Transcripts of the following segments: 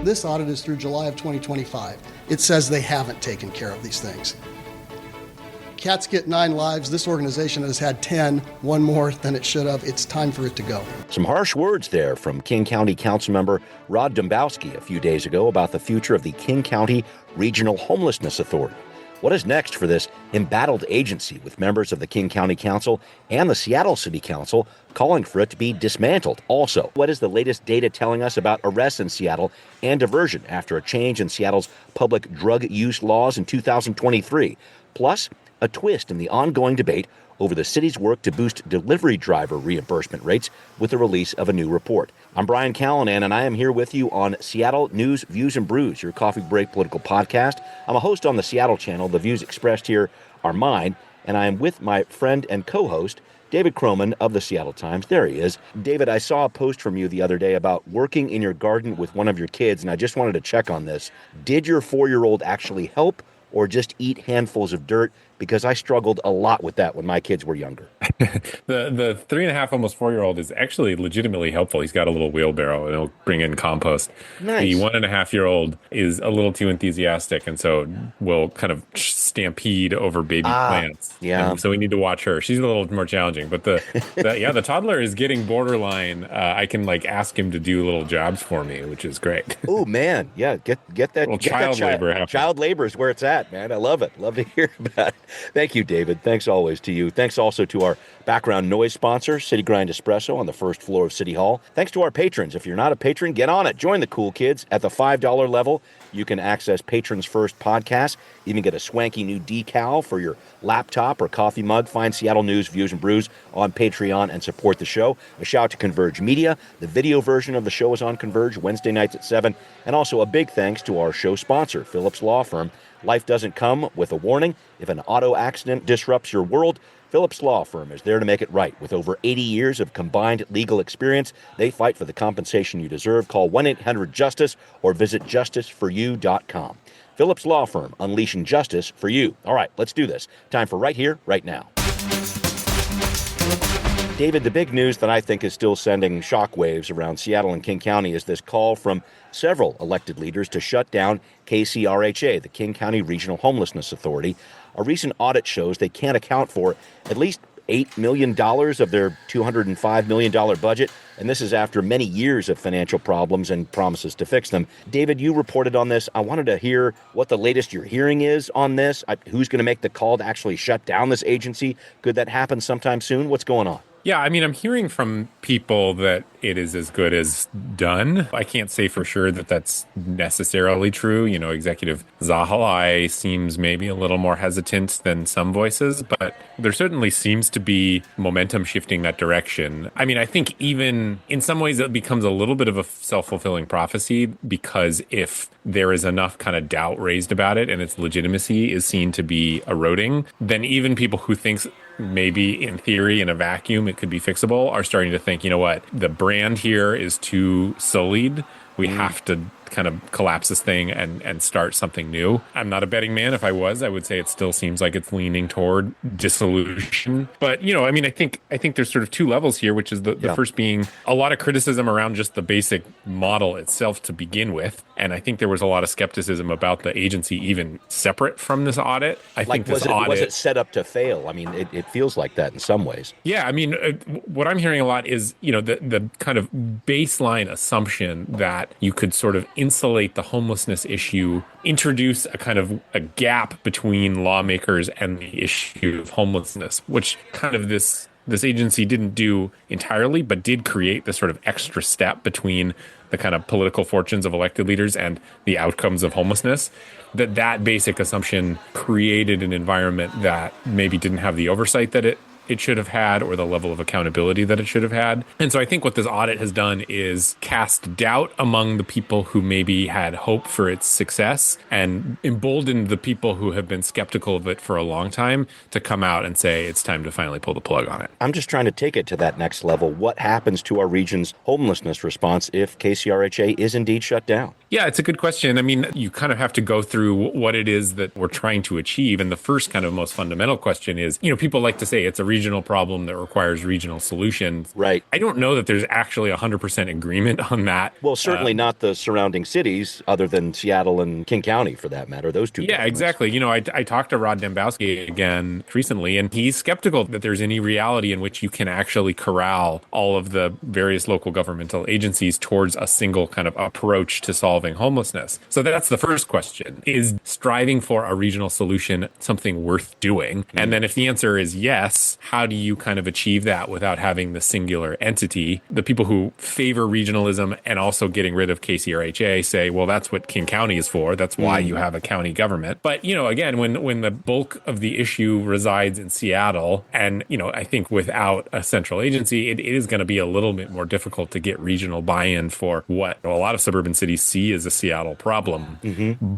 This audit is through July of 2025. It says they haven't taken care of these things. Cats get 9 lives. This organization has had 10, one more than it should have. It's time for it to go. Some harsh words there from King County Councilmember Rod Dombowski a few days ago about the future of the King County Regional Homelessness Authority. What is next for this embattled agency, with members of the King County Council and the Seattle City Council calling for it to be dismantled? Also, what is the latest data telling us about arrests in Seattle and diversion after a change in Seattle's public drug use laws in 2023? Plus, a twist in the ongoing debate over the city's work to boost delivery driver reimbursement rates with the release of a new report. I'm Brian Callanan, and I am here with you on Seattle News, Views, and Brews, your coffee break political podcast. I'm a host on the Seattle channel. The views expressed here are mine, and I am with my friend and co-host, David Croman of the Seattle Times. There he is. David, I saw a post from you the other day about working in your garden with one of your kids, and I just wanted to check on this. Did your 4-year-old actually help or just eat handfuls of dirt? Because I struggled a lot with that when my kids were younger. The 3.5, almost 4-year-old is actually legitimately helpful. He's got a little wheelbarrow and he'll bring in compost. Nice. The 1.5-year-old is a little too enthusiastic, and so will kind of stampede over baby plants. Yeah. And so we need to watch her. She's a little more challenging, but the toddler is getting borderline. I can ask him to do little jobs for me, which is great. Oh man, yeah, get that little child labor happening. Child labor is where it's at, man. I love it. Love to hear about it. Thank you, David. Thanks always to you. Thanks also to our background noise sponsor, City Grind Espresso, on the first floor of City Hall. Thanks to our patrons. If you're not a patron, get on it. Join the cool kids. At the $5 level, you can access Patrons First podcast, even get a swanky new decal for your laptop or coffee mug. Find Seattle News, Views, and Brews on Patreon and support the show. A shout out to Converge Media. The video version of the show is on Converge Wednesday nights at 7. And also a big thanks to our show sponsor, Phillips Law Firm. Life doesn't come with a warning. If an auto accident disrupts your world, Phillips Law Firm is there to make it right. With over 80 years of combined legal experience, they fight for the compensation you deserve. Call 1-800-JUSTICE or visit justiceforyou.com. Phillips Law Firm, unleashing justice for you. All right, let's do this. Time for Right Here, Right Now. David, the big news that I think is still sending shockwaves around Seattle and King County is this call from several elected leaders to shut down KCRHA, the King County Regional Homelessness Authority. A recent audit shows they can't account for at least $8 million of their $205 million budget, and this is after many years of financial problems and promises to fix them. David, you reported on this. I wanted to hear what the latest you're hearing is on this. Who's going to make the call to actually shut down this agency? Could that happen sometime soon? What's going on? Yeah, I mean, I'm hearing from people that it is as good as done. I can't say for sure that that's necessarily true. You know, Executive Zahalai seems maybe a little more hesitant than some voices, but there certainly seems to be momentum shifting that direction. I mean, I think even in some ways it becomes a little bit of a self-fulfilling prophecy, because if there is enough kind of doubt raised about it and its legitimacy is seen to be eroding, then even people who think maybe in theory in a vacuum it could be fixable are starting to think, you know what, the brand here is too sullied. We have to kind of collapse this thing and start something new. I'm not a betting man. If I was, I would say it still seems like it's leaning toward dissolution. But, you know, I mean, I think there's sort of two levels here, which is the first being a lot of criticism around just the basic model itself to begin with. And I think there was a lot of skepticism about the agency even separate from this audit. I think this audit... Was it set up to fail? I mean, it feels like that in some ways. Yeah, I mean, what I'm hearing a lot is, you know, the kind of baseline assumption that you could sort of insulate the homelessness issue, introduce a kind of a gap between lawmakers and the issue of homelessness, which kind of this agency didn't do entirely, but did create this sort of extra step between the kind of political fortunes of elected leaders and the outcomes of homelessness. That basic assumption created an environment that maybe didn't have the oversight that it should have had, or the level of accountability that it should have had. And so I think what this audit has done is cast doubt among the people who maybe had hope for its success, and emboldened the people who have been skeptical of it for a long time to come out and say it's time to finally pull the plug on it. I'm just trying to take it to that next level. What happens to our region's homelessness response if KCRHA is indeed shut down? Yeah, it's a good question. I mean, you kind of have to go through what it is that we're trying to achieve. And the first kind of most fundamental question is, you know, people like to say it's a regional problem that requires regional solutions. Right. I don't know that there's actually 100% agreement on that. Well, certainly not the surrounding cities, other than Seattle and King County, for that matter. Those two. Yeah, governments. exactly. I talked to Rod Dembowski again recently, and he's skeptical that there's any reality in which you can actually corral all of the various local governmental agencies towards a single kind of approach to solving homelessness. So that's the first question. Is striving for a regional solution something worth doing? And then if the answer is yes, how do you kind of achieve that without having the singular entity? The people who favor regionalism and also getting rid of KCRHA say, well, that's what King County is for. That's why you have a county government. But, again, when the bulk of the issue resides in Seattle, and, I think without a central agency, it is going to be a little bit more difficult to get regional buy-in for what a lot of suburban cities see as a Seattle problem.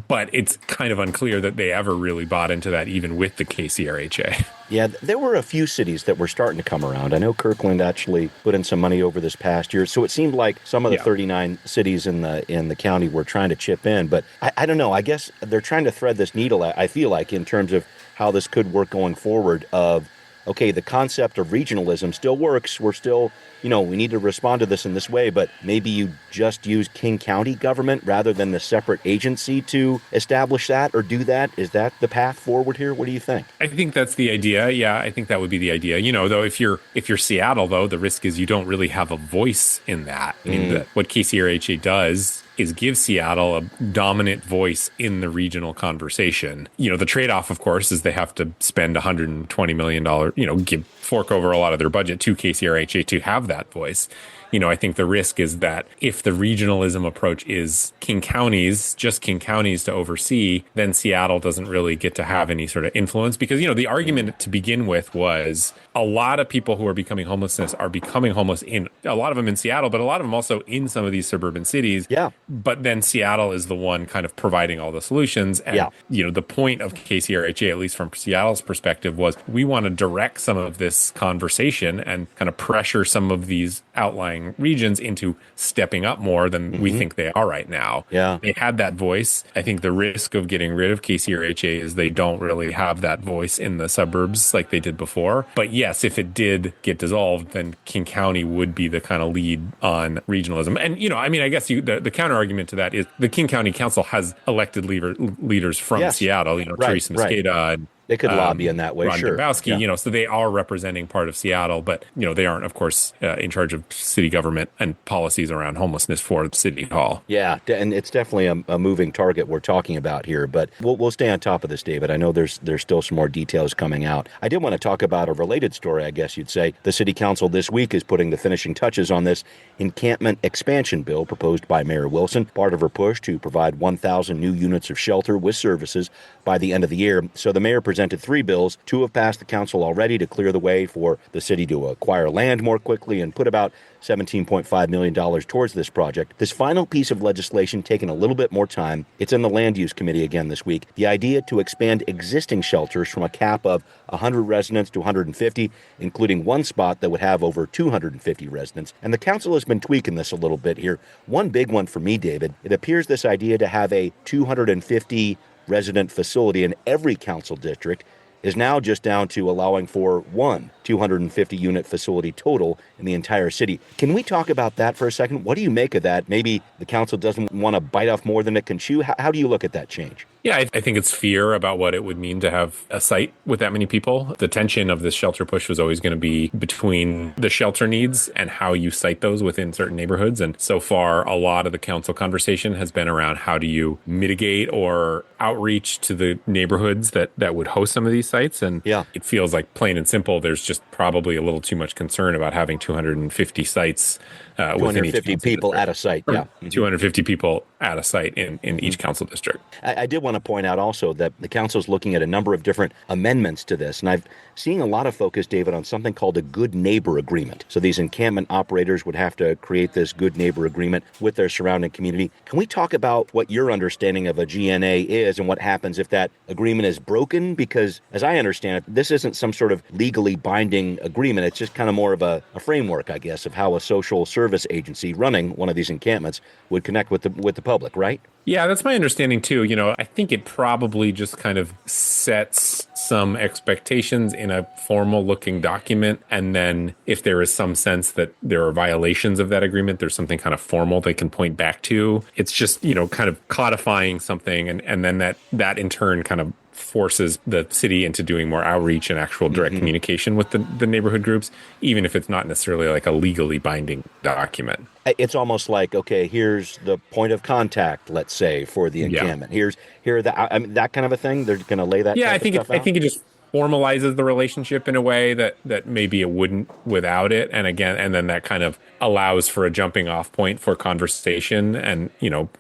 But it's kind of unclear that they ever really bought into that, even with the KCRHA. Yeah, there were a few cities that were starting to come around. I know Kirkland actually put in some money over this past year, so it seemed like some of the 39 cities in the county were trying to chip in. But I don't know. I guess they're trying to thread this needle, I feel like, in terms of how this could work going forward of, okay, the concept of regionalism still works. We're still, we need to respond to this in this way, but maybe you just use King County government rather than the separate agency to establish that or do that. Is that the path forward here? What do you think? I think that's the idea. Yeah, I think that would be the idea. Though if you're Seattle, though, the risk is you don't really have a voice in that. I mean, what KCRHA does is give Seattle a dominant voice in the regional conversation. The trade-off, of course, is they have to spend $120 million, fork over a lot of their budget to KCRHA to have that voice. I think the risk is that if the regionalism approach is just King Counties to oversee, then Seattle doesn't really get to have any sort of influence because, the argument to begin with was a lot of people who are becoming homeless in a lot of them in Seattle, but a lot of them also in some of these suburban cities. Yeah. But then Seattle is the one kind of providing all the solutions. And, the point of KCRHA, at least from Seattle's perspective, was we want to direct some of this conversation and kind of pressure some of these outlying regions into stepping up more than we think they are right now. Yeah. They had that voice. I think the risk of getting rid of KCRHA is they don't really have that voice in the suburbs like they did before. But yes, if it did get dissolved, then King County would be the kind of lead on regionalism. And, I guess the counter argument to that is the King County Council has elected leaders from Seattle, Teresa Mosqueda and they could lobby in that way, Ron sure. Dembowski, so they are representing part of Seattle, but, they aren't, of course, in charge of city government and policies around homelessness for City Hall. Yeah, and it's definitely a moving target we're talking about here, but we'll stay on top of this, David. I know there's still some more details coming out. I did want to talk about a related story, I guess you'd say. The City Council this week is putting the finishing touches on this encampment expansion bill proposed by Mayor Wilson, part of her push to provide 1,000 new units of shelter with services by the end of the year. So the mayor presented 3 bills. 2 have passed the council already to clear the way for the city to acquire land more quickly and put about $17.5 million towards this project. This final piece of legislation taking a little bit more time. It's in the Land Use Committee again this week. The idea to expand existing shelters from a cap of 100 residents to 150, including one spot that would have over 250 residents. And the council has been tweaking this a little bit here. One big one for me, David, it appears this idea to have a 250 resident facility in every council district is now just down to allowing for one 250-unit facility total in the entire city. Can we talk about that for a second? What do you make of that? Maybe the council doesn't want to bite off more than it can chew. How do you look at that change? Yeah, I think it's fear about what it would mean to have a site with that many people. The tension of this shelter push was always going to be between the shelter needs and how you site those within certain neighborhoods. And so far, a lot of the council conversation has been around how do you mitigate or outreach to the neighborhoods that would host some of these sites. And it feels like plain and simple, there's just probably a little too much concern about having 250 sites 250 people at a site. 250 people at a site in each council district. I did want to point out also that the council is looking at a number of different amendments to this. And I've seen a lot of focus, David, on something called a good neighbor agreement. So these encampment operators would have to create this good neighbor agreement with their surrounding community. Can we talk about what your understanding of a GNA is and what happens if that agreement is broken? Because as I understand it, this isn't some sort of legally binding binding agreement. It's just kind of more of a framework, I guess, of how a social service agency running one of these encampments would connect with the public, right? Yeah, that's my understanding too. I think it probably just kind of sets some expectations in a formal looking document. And then if there is some sense that there are violations of that agreement, there's something kind of formal they can point back to. It's just, kind of codifying something. And then that in turn kind of forces the city into doing more outreach and actual direct communication with the neighborhood groups, even if it's not necessarily like a legally binding document. It's almost like, okay, here's the point of contact, let's say, for the encampment. Here are that kind of a thing. They're going to lay that. Yeah, I think it just formalizes the relationship in a way that maybe it wouldn't without it. And then that kind of allows for a jumping off point for conversation. And,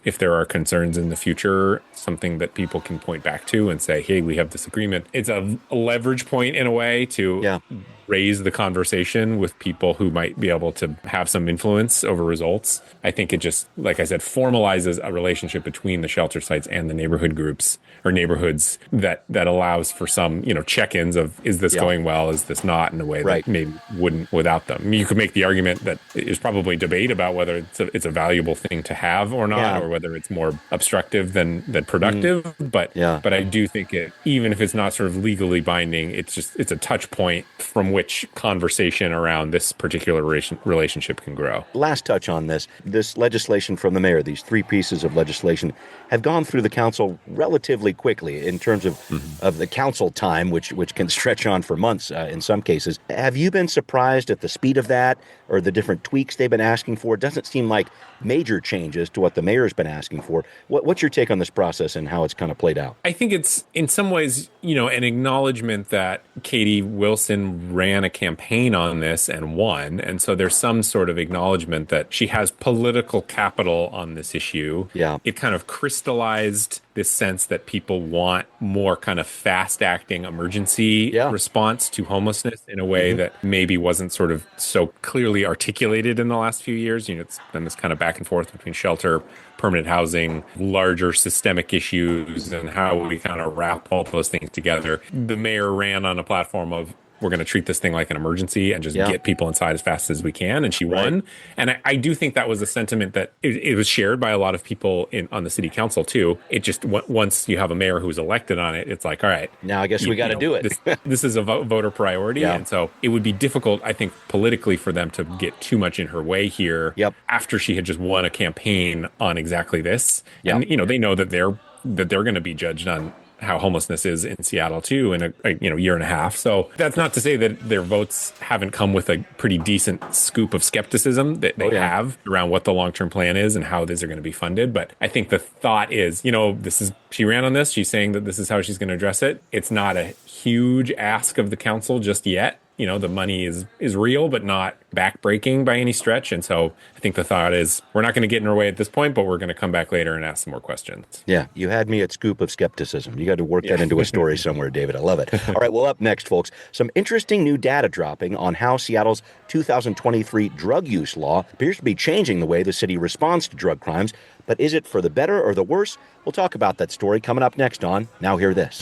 if there are concerns in the future, something that people can point back to and say, hey, we have this agreement. It's a leverage point in a way to raise the conversation with people who might be able to have some influence over results. I think it just, like I said, formalizes a relationship between the shelter sites and the neighborhood groups or neighborhoods that allows for some, check-ins of, is this going well? Is this not, in a way that maybe wouldn't without them? I mean, you could make the argument that there's probably debate about whether it's a valuable thing to have or not, or whether it's more obstructive than productive. But I do think even if it's not sort of legally binding, it's a touch point from which conversation around this particular relationship can grow. Last touch on this legislation from the mayor, these 3 pieces of legislation have gone through the council relatively quickly in terms of the council time, which can stretch on for months in some cases. Have you been surprised at the speed of that or the different tweaks they've been asking for? It doesn't seem like major changes to what the mayor's been asking for. What's your take on this process and how it's kind of played out? I think it's in some ways, an acknowledgement that Katie Wilson ran a campaign on this and won. And so there's some sort of acknowledgement that she has political capital on this issue. Yeah. It kind of crystallized this sense that people want more kind of fast acting emergency response to homelessness in a way that maybe wasn't sort of so clearly articulated in the last few years. It's been this kind of back and forth between shelter, permanent housing, larger systemic issues, and how we kind of wrap all those things together. The mayor ran on a platform of, we're going to treat this thing like an emergency and just get people inside as fast as we can. And she won. And I do think that was a sentiment that it was shared by a lot of people on the city council too. It just, once you have a mayor who's elected on it, it's like, all right, now I guess we got to do it. This is a voter priority. And so it would be difficult, I think, politically for them to get too much in her way here after she had just won a campaign on exactly this. And, they know that they're going to be judged on how homelessness is in Seattle too in a year and a half. So that's not to say that their votes haven't come with a pretty decent scoop of skepticism that they have around what the long-term plan is and how these are going to be funded. But I think the thought is, she ran on this. She's saying that this is how she's going to address it. It's not a huge ask of the council just yet. The money is real, but not backbreaking by any stretch. And so I think the thought is we're not going to get in our way at this point, but we're going to come back later and ask some more questions. Yeah, you had me at scoop of skepticism. You got to work that into a story somewhere, David. I love it. All right, well, up next, folks, some interesting new data dropping on how Seattle's 2023 drug use law appears to be changing the way the city responds to drug crimes. But is it for the better or the worse? We'll talk about that story coming up next on Now Hear This.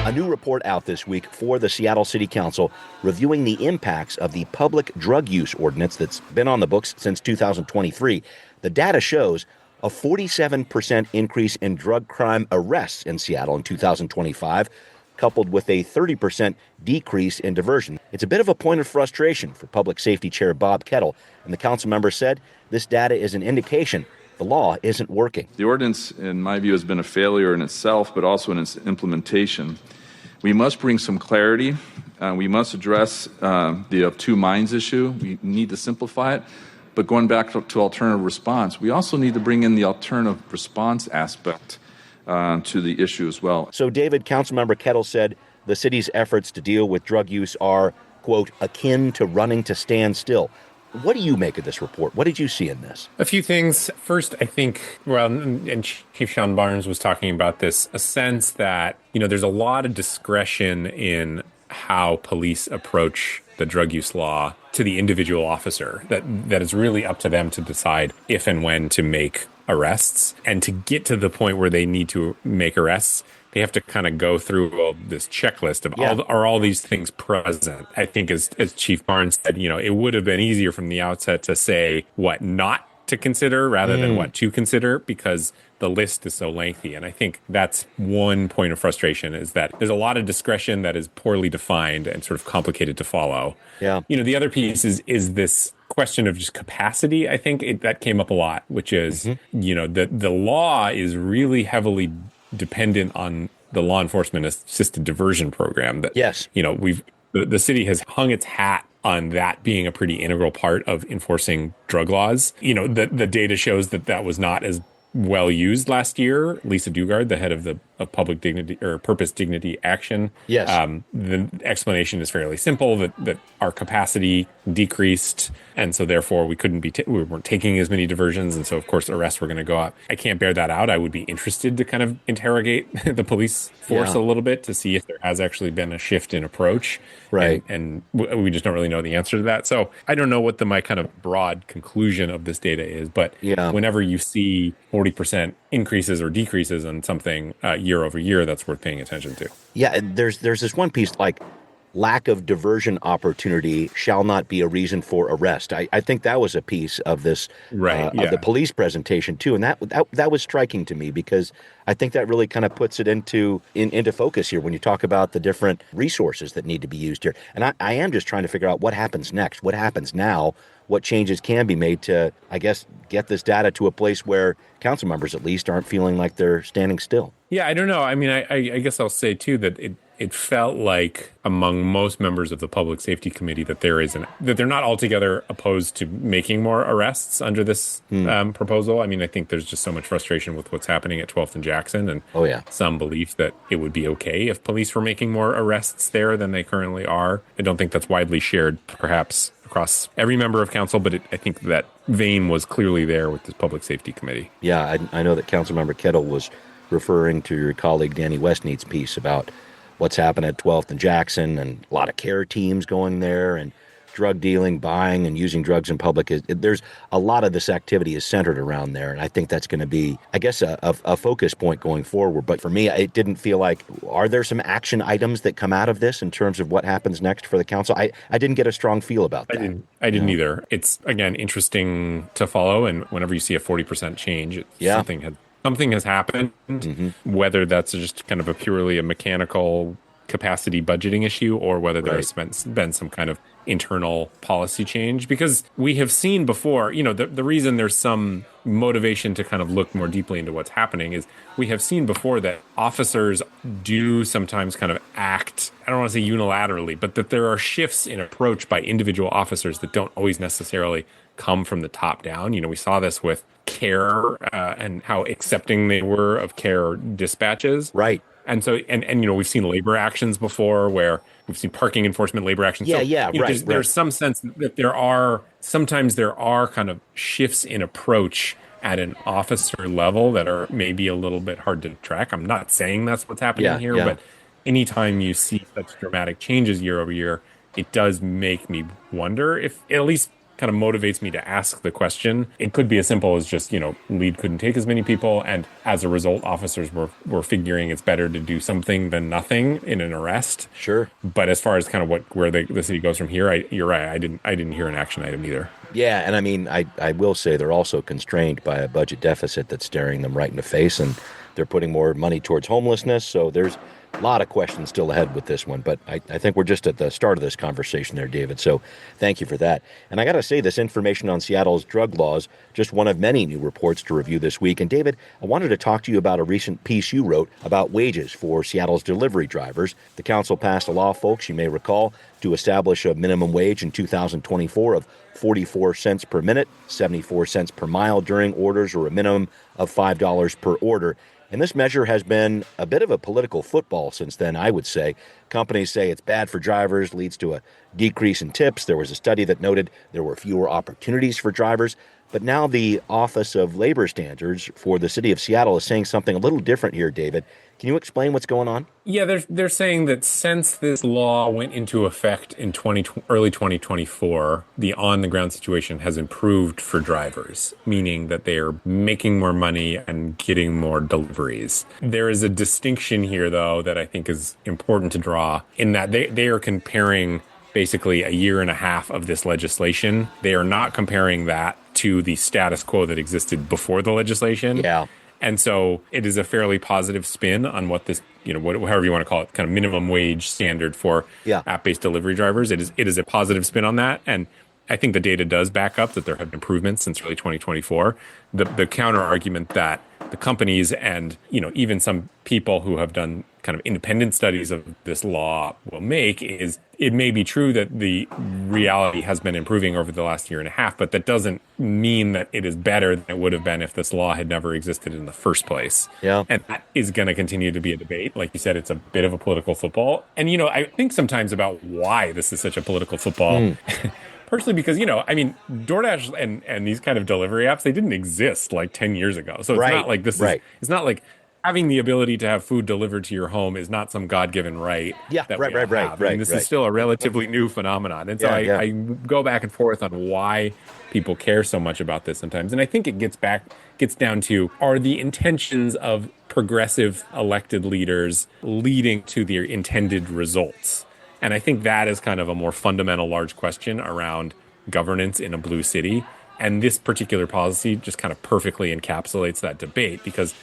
A new report out this week for the Seattle City Council reviewing the impacts of the public drug use ordinance that's been on the books since 2023. The data shows a 47% increase in drug crime arrests in Seattle in 2025, coupled with a 30% decrease in diversion. It's a bit of a point of frustration for Public Safety Chair Bob Kettle, and the council member said this data is an indication the law isn't working. The ordinance, in my view, has been a failure in itself, but also in its implementation. We must bring some clarity. We must address the of two minds issue. We need to simplify it. But going back to alternative response, we also need to bring in the alternative response aspect to the issue as well. So, David, Councilmember Kettle said the city's efforts to deal with drug use are, quote, akin to running to stand still. What do you make of this report? What did you see in this? A few things. First, I think, and Chief Sean Barnes was talking about this, a sense that, there's a lot of discretion in how police approach the drug use law to the individual officer, that is really up to them to decide if and when to make arrests. And to get to the point where they need to make arrests, they have to kind of go through this checklist of are all these things present. I think as Chief Barnes said, it would have been easier from the outset to say what not to consider rather than what to consider, because the list is so lengthy. And I think that's one point of frustration, is that there's a lot of discretion that is poorly defined and sort of complicated to follow. Yeah. The other piece is this question of just capacity. I think that came up a lot, which is, the law is really heavily dependent on the law enforcement assisted diversion program that, the city has hung its hat on that being a pretty integral part of enforcing drug laws. The data shows that was not as well used last year. Lisa Dugard, the head of the Public Dignity or Purpose Dignity Action. Yes. The explanation is fairly simple, that our capacity decreased, and so therefore we weren't taking as many diversions, and so of course arrests were going to go up. I can't bear that out. I would be interested to kind of interrogate the police force a little bit to see if there has actually been a shift in approach. Right. And we just don't really know the answer to that. So I don't know what my kind of broad conclusion of this data is, but whenever you see 40% increases or decreases on something year over year, that's worth paying attention to. Yeah, there's this one piece, like lack of diversion opportunity shall not be a reason for arrest. I think that was a piece of this, of the police presentation too, and that was striking to me, because I think that really kind of puts it into focus here when you talk about the different resources that need to be used here. And I am just trying to figure out what happens next, what happens now, what changes can be made to, I guess, get this data to a place where council members at least aren't feeling like they're standing still. Yeah, I don't know. I mean, I guess I'll say too that it felt like among most members of the Public Safety Committee that that they're not altogether opposed to making more arrests under this proposal. I mean, I think there's just so much frustration with what's happening at 12th and Jackson, and some belief that it would be okay if police were making more arrests there than they currently are. I don't think that's widely shared, perhaps across every member of council, but I think that vein was clearly there with this Public Safety Committee. Yeah, I know that Councilmember Kettle was referring to your colleague Danny Westneat's piece about what's happened at 12th and Jackson, and a lot of care teams going there, and drug dealing, buying, and using drugs in public. There's a lot of this activity is centered around there, and I think that's going to be, I guess, a focus point going forward. But for me, it didn't feel like, are there some action items that come out of this in terms of what happens next for the council? I didn't get a strong feel about that. I didn't either. It's, again, interesting to follow, and whenever you see a 40% change, something has happened, whether that's just kind of a purely mechanical capacity budgeting issue, or whether there's been some kind of internal policy change. Because we have seen before, the reason there's some motivation to kind of look more deeply into what's happening is we have seen before that officers do sometimes kind of act, I don't want to say unilaterally, but that there are shifts in approach by individual officers that don't always necessarily come from the top down. We saw this with care and how accepting they were of care dispatches. Right. And so, and we've seen labor actions before, where we've seen parking enforcement labor actions. There's some sense that there are kind of shifts in approach at an officer level that are maybe a little bit hard to track. I'm not saying that's what's happening here, but anytime you see such dramatic changes year over year, it does make me wonder, if it at least kind of motivates me to ask the question. It could be as simple as just, lead couldn't take as many people, and as a result, officers were figuring it's better to do something than nothing in an arrest. Sure. But as far as kind of where the city goes from here, you're right. I didn't hear an action item either. Yeah, and I mean, I will say they're also constrained by a budget deficit that's staring them right in the face, and they're putting more money towards homelessness. So there's a lot of questions still ahead with this one, but I think we're just at the start of this conversation there, David. So thank you for that. And I got to say, this information on Seattle's drug laws, just one of many new reports to review this week. And David, I wanted to talk to you about a recent piece you wrote about wages for Seattle's delivery drivers. The council passed a law, folks, you may recall, to establish a minimum wage in 2024 of 44 cents per minute, 74 cents per mile during orders, or a minimum of $5 per order. And this measure has been a bit of a political football since then, I would say. Companies say it's bad for drivers, leads to a decrease in tips. There was a study that noted there were fewer opportunities for drivers. But now the Office of Labor Standards for the city of Seattle is saying something a little different here, David. Can you explain what's going on? Yeah, they're saying that since this law went into effect in early 2024, the on-the-ground situation has improved for drivers, meaning that they are making more money and getting more deliveries. There is a distinction here, though, that I think is important to draw in that they are comparing basically a year and a half of this legislation. They are not comparing that to the status quo that existed before the legislation. Yeah. And so it is a fairly positive spin on what this, however you want to call it, kind of minimum wage standard for app-based delivery drivers. It is a positive spin on that. And I think the data does back up that there have been improvements since early 2024. The counter argument that the companies and, even some people who have done kind of independent studies of this law will make is it may be true that the reality has been improving over the last year and a half, but that doesn't mean that it is better than it would have been if this law had never existed in the first place. Yeah. And that is going to continue to be a debate. Like you said, it's a bit of a political football. And, I think sometimes about why this is such a political football. Personally, because, DoorDash and these kind of delivery apps, they didn't exist like 10 years ago. So it's not like it's not like having the ability to have food delivered to your home is not some God-given right. Yeah, that right. This is still a relatively new phenomenon. And so I go back and forth on why people care so much about this sometimes. And I think it gets down to, are the intentions of progressive elected leaders leading to their intended results? And I think that is kind of a more fundamental large question around governance in a blue city. And this particular policy just kind of perfectly encapsulates that debate, because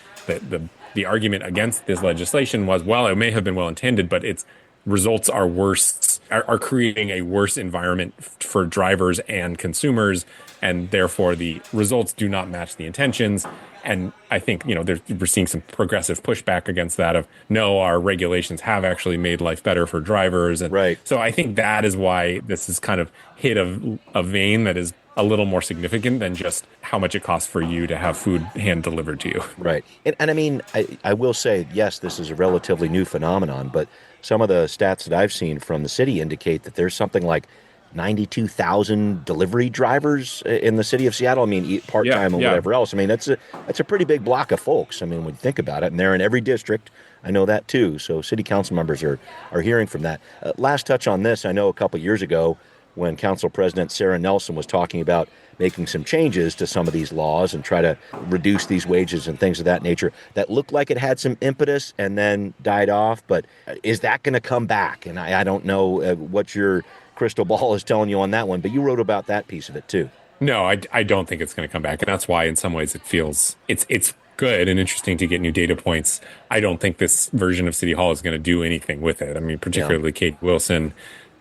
the argument against this legislation was, well, it may have been well intended, but its results are worse, are creating a worse environment for drivers and consumers, and therefore the results do not match the intentions. And I think, we're seeing some progressive pushback against that of, no, our regulations have actually made life better for drivers. And so I think that is why this is kind of hit a vein that is a little more significant than just how much it costs for you to have food hand delivered to you. Right. And I mean, I will say, yes, this is a relatively new phenomenon, but some of the stats that I've seen from the city indicate that there's something like 92,000 delivery drivers in the city of Seattle. I mean, part-time and whatever else. I mean, that's a pretty big block of folks. I mean, when you think about it, and they're in every district. I know that too. So city council members are hearing from that. Last touch on this. I know a couple years ago when Council President Sarah Nelson was talking about making some changes to some of these laws and try to reduce these wages and things of that nature, that looked like it had some impetus and then died off. But is that going to come back? And I don't know what your crystal ball is telling you on that one, but you wrote about that piece of it too. No, I don't think it's going to come back. And that's why in some ways it feels it's good and interesting to get new data points. I don't think this version of City Hall is going to do anything with it. I mean, particularly Kate Wilson,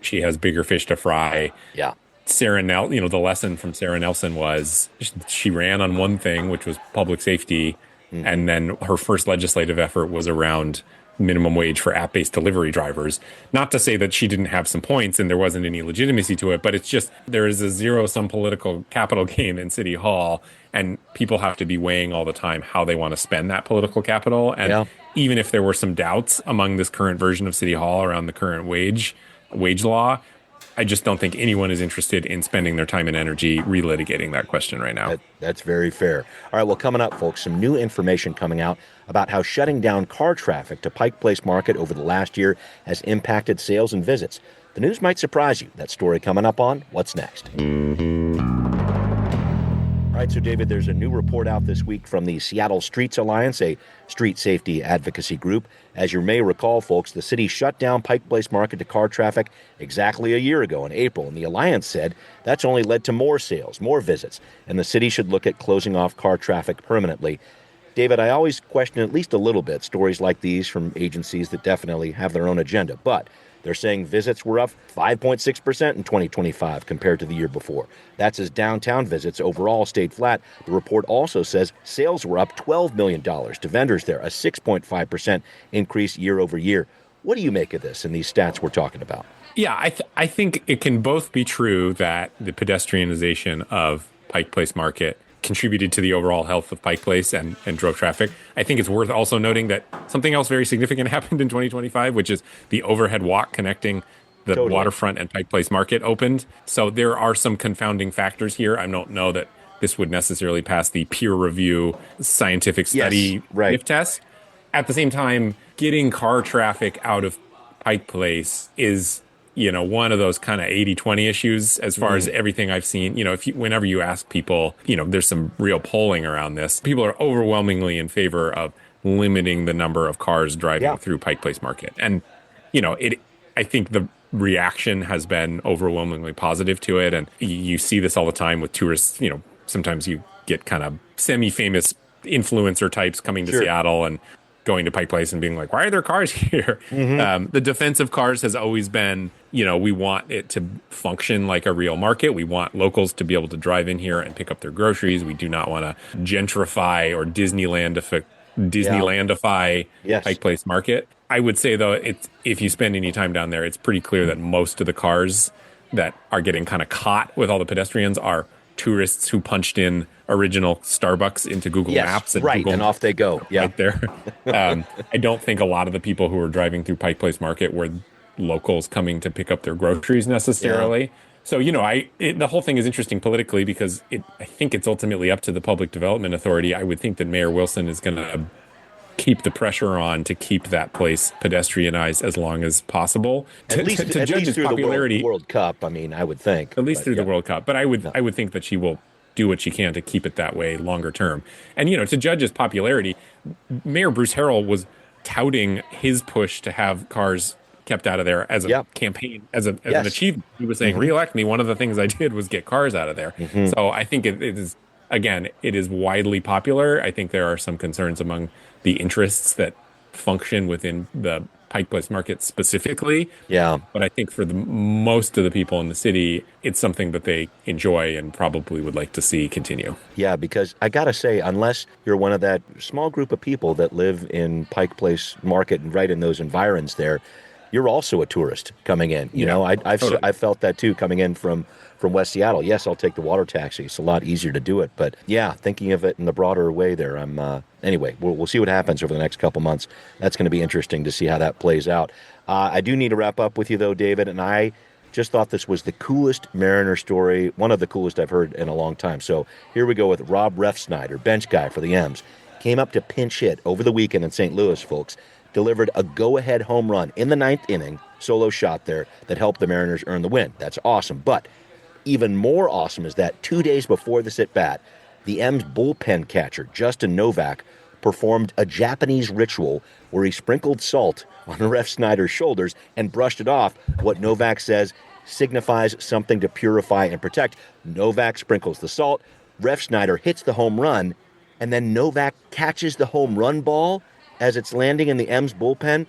she has bigger fish to fry. Yeah. Sarah Nelson, the lesson from Sarah Nelson was she ran on one thing, which was public safety. Mm-hmm. And then her first legislative effort was around minimum wage for app-based delivery drivers. Not to say that she didn't have some points and there wasn't any legitimacy to it, but it's just there is a zero-sum political capital game in City Hall, and people have to be weighing all the time how they want to spend that political capital. And even if there were some doubts among this current version of City Hall around the current wage law, I just don't think anyone is interested in spending their time and energy relitigating that question right now. That's very fair. All right, well, coming up, folks, some new information coming out about how shutting down car traffic to Pike Place Market over the last year has impacted sales and visits. The news might surprise you. That story coming up on What's Next. All right, so David, there's a new report out this week from the Seattle Streets Alliance, a street safety advocacy group. As you may recall, folks, the city shut down Pike Place Market to car traffic exactly a year ago in April, and the Alliance said that's only led to more sales, more visits, and the city should look at closing off car traffic permanently. David, I always question at least a little bit stories like these from agencies that definitely have their own agenda, but they're saying visits were up 5.6% in 2025 compared to the year before. That's as downtown visits overall stayed flat. The report also says sales were up $12 million to vendors there, a 6.5% increase year over year. What do you make of this and these stats we're talking about? Yeah, I think it can both be true that the pedestrianization of Pike Place Market contributed to the overall health of Pike Place and drove traffic. I think it's worth also noting that something else very significant happened in 2025, which is the overhead walk connecting the waterfront and Pike Place Market opened. So there are some confounding factors here. I don't know that this would necessarily pass the peer review scientific study right. sniff test. At the same time, getting car traffic out of Pike Place is, one of those kind of 80-20 issues as far as everything I've seen. Whenever you ask people, there's some real polling around this. People are overwhelmingly in favor of limiting the number of cars driving through Pike Place Market. And, I think the reaction has been overwhelmingly positive to it. And you see this all the time with tourists. Sometimes you get kind of semi-famous influencer types coming to Seattle and going to Pike Place and being like, why are there cars here? The defense of cars has always been, we want it to function like a real market. We want locals to be able to drive in here and pick up their groceries. We do not want to gentrify or Disneylandify Pike Place Market. I would say, though, if you spend any time down there, it's pretty clear that most of the cars that are getting kind of caught with all the pedestrians are tourists who punched in original Starbucks into Google Maps. And and off they go. Right there. I don't think a lot of the people who were driving through Pike Place Market were locals coming to pick up their groceries necessarily. Yeah. So, the whole thing is interesting politically because I think it's ultimately up to the Public Development Authority. I would think that Mayor Wilson is going to keep the pressure on to keep that place pedestrianized as long as possible. At least through popularity. The World Cup, I would think. At least through the World Cup. But I would think that she will do what she can to keep it that way longer term. And, to judge his popularity, Mayor Bruce Harrell was touting his push to have cars kept out of there as a campaign, as an achievement. He was saying, reelect me. One of the things I did was get cars out of there. So I think it is, again, it is widely popular. I think there are some concerns among the interests that function within the Pike Place Market specifically. Yeah. But I think for most of the people in the city, it's something that they enjoy and probably would like to see continue. Yeah, because I got to say, unless you're one of that small group of people that live in Pike Place Market and right in those environs there, you're also a tourist coming in. I've felt that too coming in from West Seattle. Yes, I'll take the water taxi. It's a lot easier to do it. But yeah, thinking of it in the broader way there, anyway, we'll see what happens over the next couple months. That's going to be interesting to see how that plays out. I do need to wrap up with you though, David, and I just thought this was the coolest Mariner story, one of the coolest I've heard in a long time. So here we go with Rob Refsnyder, bench guy for the M's. Came up to pinch hit over the weekend in St. Louis, folks. Delivered a go-ahead home run in the ninth inning, solo shot there, that helped the Mariners earn the win. That's awesome. But even more awesome is that 2 days before this at-bat, the M's bullpen catcher, Justin Novak, performed a Japanese ritual where he sprinkled salt on Refsnyder's shoulders and brushed it off, what Novak says signifies something to purify and protect. Novak sprinkles the salt, Refsnyder hits the home run, and then Novak catches the home run ball as it's landing in the M's bullpen.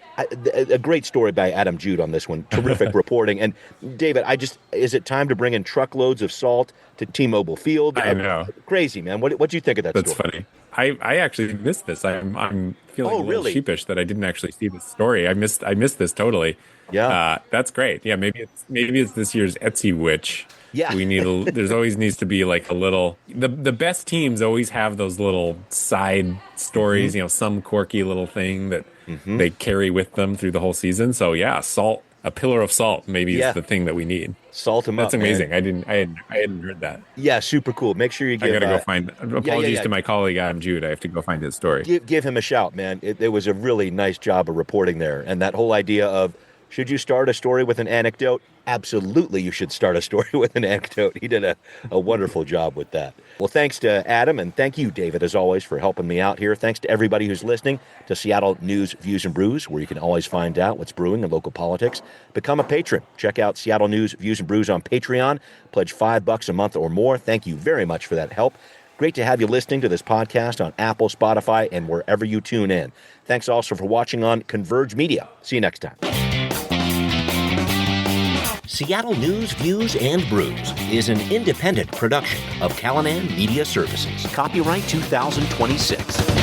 A great story by Adam Jude on this one. Terrific reporting. And David, is it time to bring in truckloads of salt to T-Mobile Field? I know. Crazy, man. What do you think of that That's story? Funny. I actually missed this. I'm feeling a little sheepish that I didn't actually see this story. I missed this totally. Yeah. That's great. Yeah, maybe it's this year's Etsy witch. Yeah. There's always needs to be like a little, the best teams always have those little side stories, some quirky little thing that they carry with them through the whole season. So yeah, salt, a pillar of salt maybe is the thing that we need. Salt them up. That's amazing. Man. I hadn't heard that. Yeah, super cool. Make sure you give. I gotta go find. Apologies to my colleague Adam Jude. I have to go find his story. Give him a shout, man. It was a really nice job of reporting there, and that whole idea of should you start a story with an anecdote? Absolutely, you should start a story with an anecdote. He did a wonderful job with that. Well, thanks to Adam, and thank you, David, as always, for helping me out here. Thanks to everybody who's listening to Seattle News, Views, and Brews, where you can always find out what's brewing in local politics. Become a patron. Check out Seattle News, Views, and Brews on Patreon. Pledge $5 a month or more. Thank you very much for that help. Great to have you listening to this podcast on Apple, Spotify, and wherever you tune in. Thanks also for watching on Converge Media. See you next time. Seattle News, Views, and Brews is an independent production of Callanan Media Services. Copyright 2026.